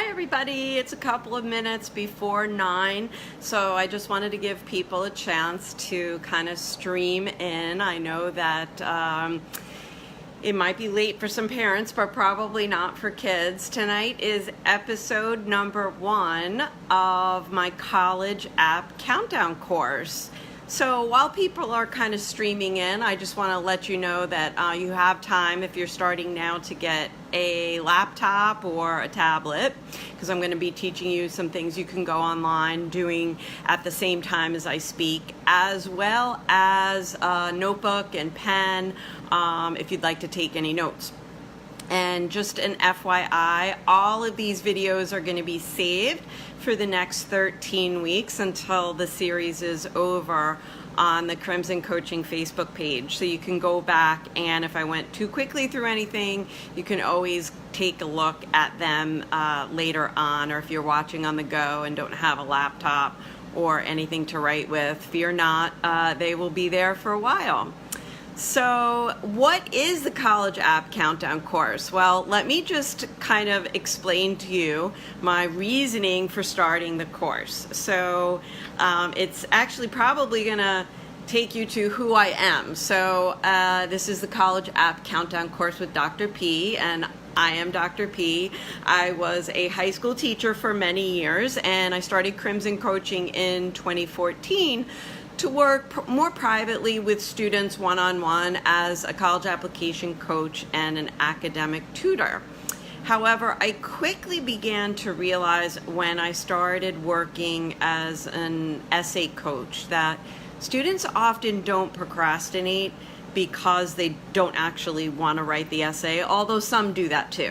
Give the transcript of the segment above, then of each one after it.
Hi everybody, it's a couple of minutes before 9, so I just wanted to give people a chance to kind of stream in. I know that it might be late for some parents, but probably not for kids. Tonight is episode number 1 of my college app countdown course. So while people are kind of streaming in, I just want to let you know that you have time if you're starting now to get a laptop or a tablet, because I'm going to be teaching you some things you can go online doing at the same time as I speak, as well as a notebook and pen if you'd like to take any notes. And just an FYI, all of these videos are going to be saved for the next 13 weeks until the series is over on the Crimson Coaching Facebook page. So you can go back, and if I went too quickly through anything, you can always take a look at them later on, or if you're watching on the go and don't have a laptop or anything to write with, fear not, they will be there for a while. So what is the College App Countdown course? Well, let me just kind of explain to you my reasoning for starting the course. So it's actually probably going to take you to who I am. So this is the College App Countdown course with Dr. P, and I am Dr. P. I was a high school teacher for many years, and I started Crimson Coaching in 2014 to work more privately with students one-on-one as a college application coach and an academic tutor. However, I quickly began to realize when I started working as an essay coach that students often don't procrastinate because they don't actually want to write the essay, although some do that too.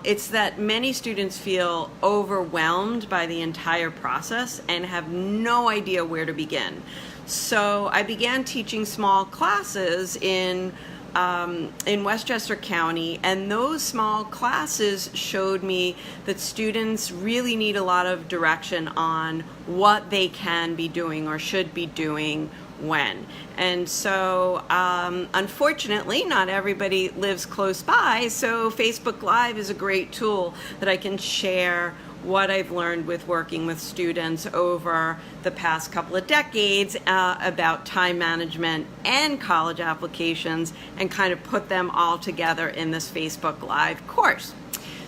It's that many students feel overwhelmed by the entire process and have no idea where to begin. So I began teaching small classes in Westchester County, and those small classes showed me that students really need a lot of direction on what they can be doing or should be doing when. And so unfortunately not everybody lives close by, so Facebook Live is a great tool that I can share what I've learned with working with students over the past couple of decades about time management and college applications, and kind of put them all together in this Facebook Live course.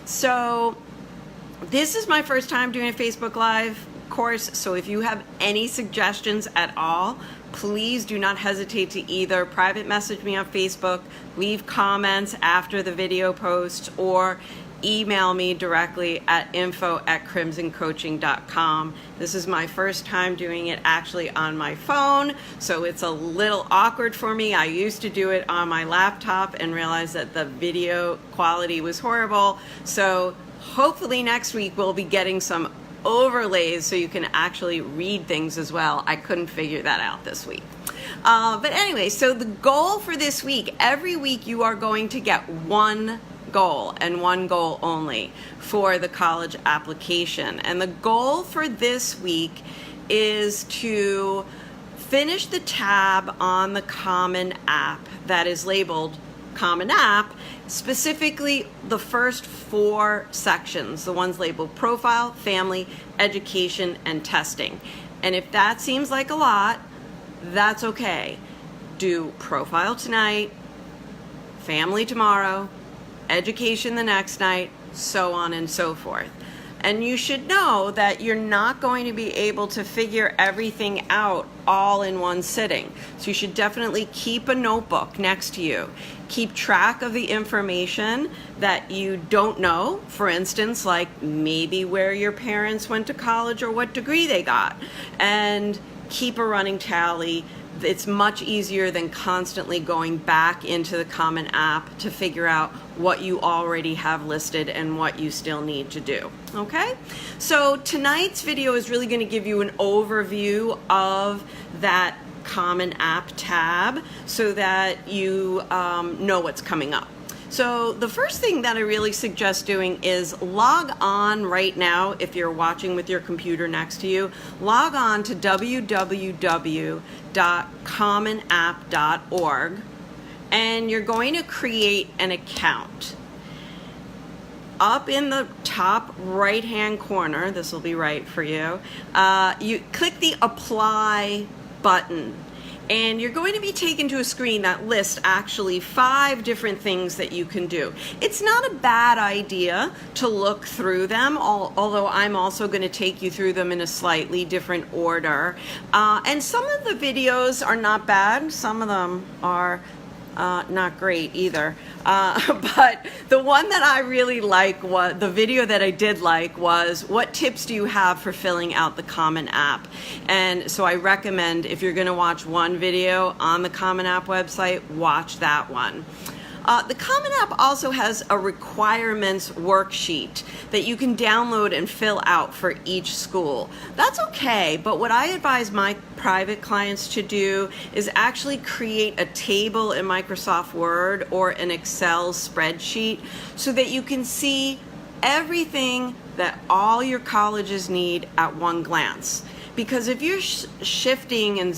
So this is my first time doing a Facebook Live course, so if you have any suggestions at all, please do not hesitate to either private message me on Facebook, leave comments after the video post, or email me directly at info@crimsoncoaching.com. This is my first time doing it actually on my phone, so it's a little awkward for me. I used to do it on my laptop and realized that the video quality was horrible. So hopefully next week we'll be getting some overlays so you can actually read things as well. I couldn't figure that out this week. But anyway, so the goal for this week, every week you are going to get one goal and one goal only for the college application. And the goal for this week is to finish the tab on the Common App that is labeled Common App, specifically the first 4 sections, the ones labeled Profile, Family, Education, and Testing. And if that seems like a lot, that's okay. Do Profile tonight, Family tomorrow, Education the next night, so on and so forth. And you should know that you're not going to be able to figure everything out all in one sitting. So you should definitely keep a notebook next to you. Keep track of the information that you don't know, for instance, like maybe where your parents went to college or what degree they got, and keep a running tally. It's much easier than constantly going back into the Common App to figure out what you already have listed and what you still need to do. Okay? So tonight's video is really going to give you an overview of that Common App tab so that you know what's coming up. So the first thing that I really suggest doing is log on right now. If you're watching with your computer next to you, log on to www.commonapp.org, and you're going to create an account. up in the top right-hand corner, this will be right for you, you click the apply button. And you're going to be taken to a screen that lists actually 5 different things that you can do. It's not a bad idea to look through them, although I'm also going to take you through them in a slightly different order. And some of the videos are not bad. Some of them are not great either. But the one that I really like, the video that I did like was, what tips do you have for filling out the Common App? And so I recommend, if you're going to watch one video on the Common App website, watch that one. The Common App also has a requirements worksheet that you can download and fill out for each school. That's okay, but what I advise my private clients to do is actually create a table in Microsoft Word or an Excel spreadsheet so that you can see everything that all your colleges need at one glance. Because if you're shifting and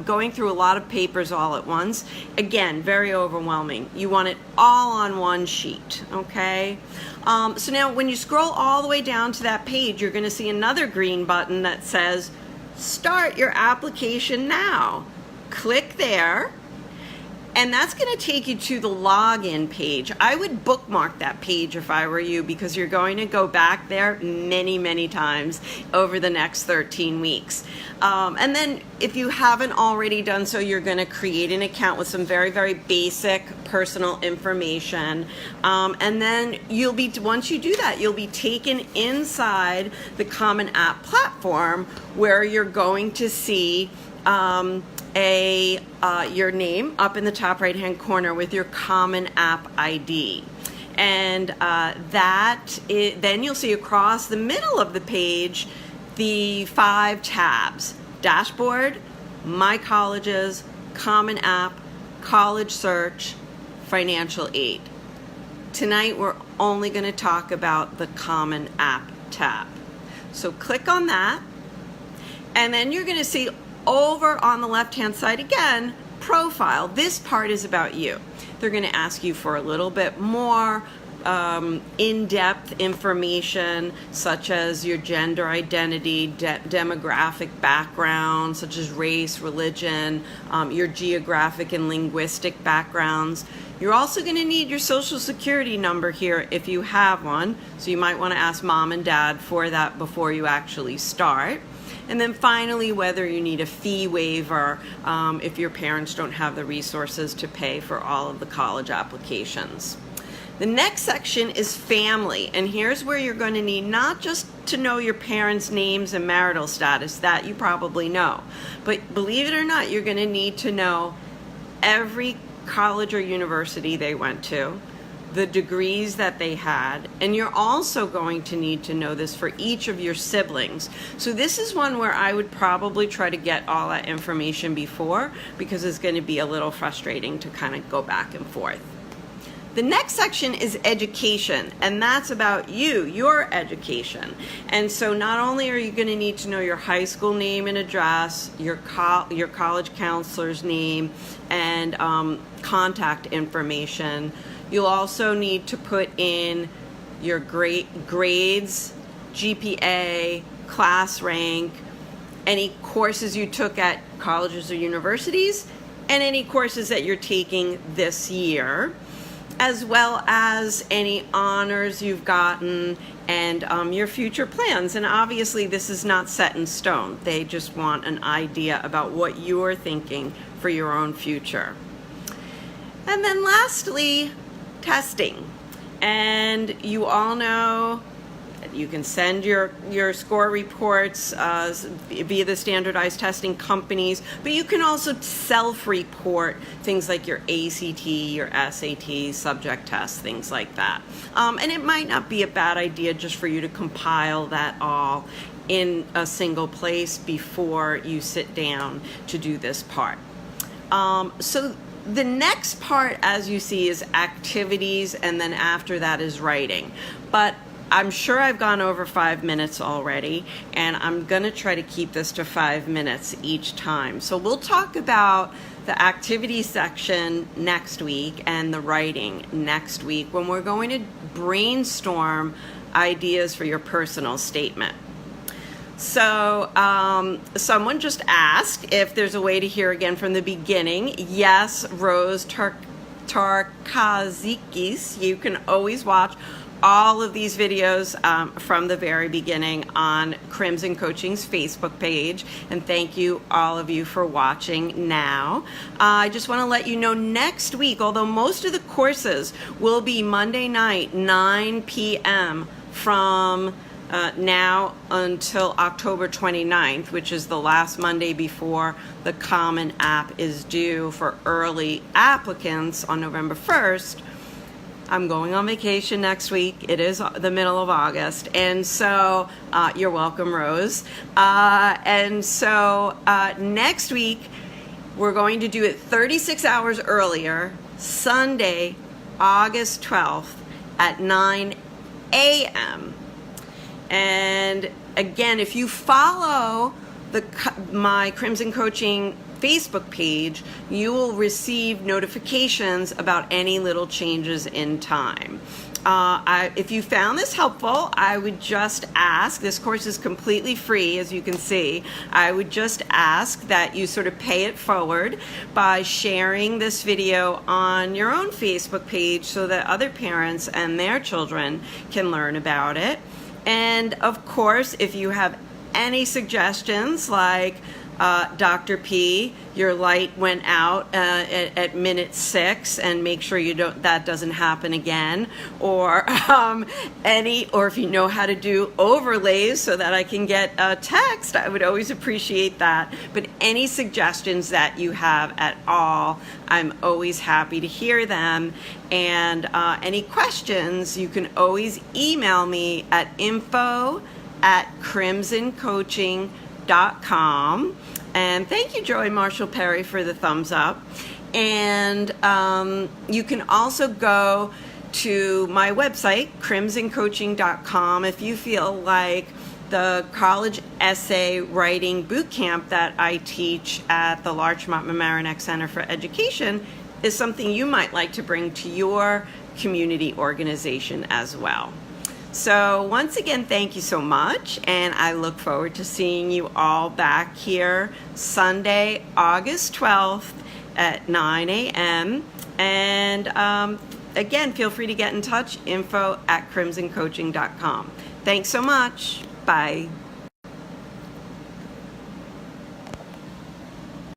going through a lot of papers all at once, again, very overwhelming. You want it all on one sheet, okay? So now when you scroll all the way down to that page, you're going to see another green button that says, Start your application now. Click there. And that's going to take you to the login page. I would bookmark that page if I were you, because you're going to go back there many, many times over the next 13 weeks. And then if you haven't already done so, you're going to create an account with some very, very basic personal information. And then once you do that, you'll be taken inside the Common App platform, where you're going to see your name up in the top right hand corner with your Common App ID. And then you'll see across the middle of the page the 5 tabs: Dashboard, My Colleges, Common App, College Search, Financial Aid. Tonight we're only going to talk about the Common App tab. So click on that, and then you're going to see over on the left-hand side again, Profile. This part is about you. They're going to ask you for a little bit more in-depth information, such as your gender identity, demographic background, such as race, religion, your geographic and linguistic backgrounds. You're also going to need your social security number here if you have one, so you might want to ask mom and dad for that before you actually start. And then finally, whether you need a fee waiver if your parents don't have the resources to pay for all of the college applications. The next section is family, and here's where you're going to need not just to know your parents' names and marital status, that you probably know, but believe it or not, you're going to need to know every college or university they went to, the degrees that they had, and you're also going to need to know this for each of your siblings. So this is one where I would probably try to get all that information before, because it's going to be a little frustrating to kind of go back and forth. The next section is education, and that's about you, your education. And so not only are you going to need to know your high school name and address, your college counselor's name, and contact information, you'll also need to put in your grades, GPA, class rank, any courses you took at colleges or universities, and any courses that you're taking this year, as well as any honors you've gotten and your future plans. And obviously this is not set in stone. They just want an idea about what you're thinking for your own future. And then lastly, testing. And you all know that you can send your score reports via the standardized testing companies, but you can also self-report things like your ACT, your SAT, subject tests, things like that. And it might not be a bad idea just for you to compile that all in a single place before you sit down to do this part. So the next part, as you see, is activities, and then after that is writing. But I'm sure I've gone over 5 minutes already, and I'm going to try to keep this to 5 minutes each time. So we'll talk about the activity section next week and the writing next week, when we're going to brainstorm ideas for your personal statement. So someone just asked if there's a way to hear again from the beginning. Yes, Rose Tarkazikis, you can always watch all of these videos from the very beginning on Crimson Coaching's Facebook page. And thank you, all of you, for watching now. I just want to let you know next week, although most of the courses will be Monday night, 9 p.m. from now until October 29th, which is the last Monday before the Common App is due for early applicants on November 1st. I'm going on vacation next week. It is the middle of August. And so, you're welcome, Rose. And so next week, we're going to do it 36 hours earlier, Sunday, August 12th at 9 a.m. And again, if you follow my Crimson Coaching Facebook page, you will receive notifications about any little changes in time. If you found this helpful, I would just ask, this course is completely free, as you can see, I would just ask that you sort of pay it forward by sharing this video on your own Facebook page so that other parents and their children can learn about it. And of course, if you have any suggestions, like Dr. P, your light went out at minute 6, and make sure that doesn't happen again, or or if you know how to do overlays so that I can get a text, I would always appreciate that. But any suggestions that you have at all, I'm always happy to hear them. And any questions, you can always email me at info@crimsoncoaching.com. And thank you, Joy Marshall Perry, for the thumbs up. And you can also go to my website, crimsoncoaching.com, if you feel like the college essay writing boot camp that I teach at the Larchmont Mamaroneck Center for Education is something you might like to bring to your community organization as well. So once again, thank you so much, and I look forward to seeing you all back here Sunday, August 12th at 9 a.m. And again, feel free to get in touch, info@crimsoncoaching.com. Thanks so much. Bye.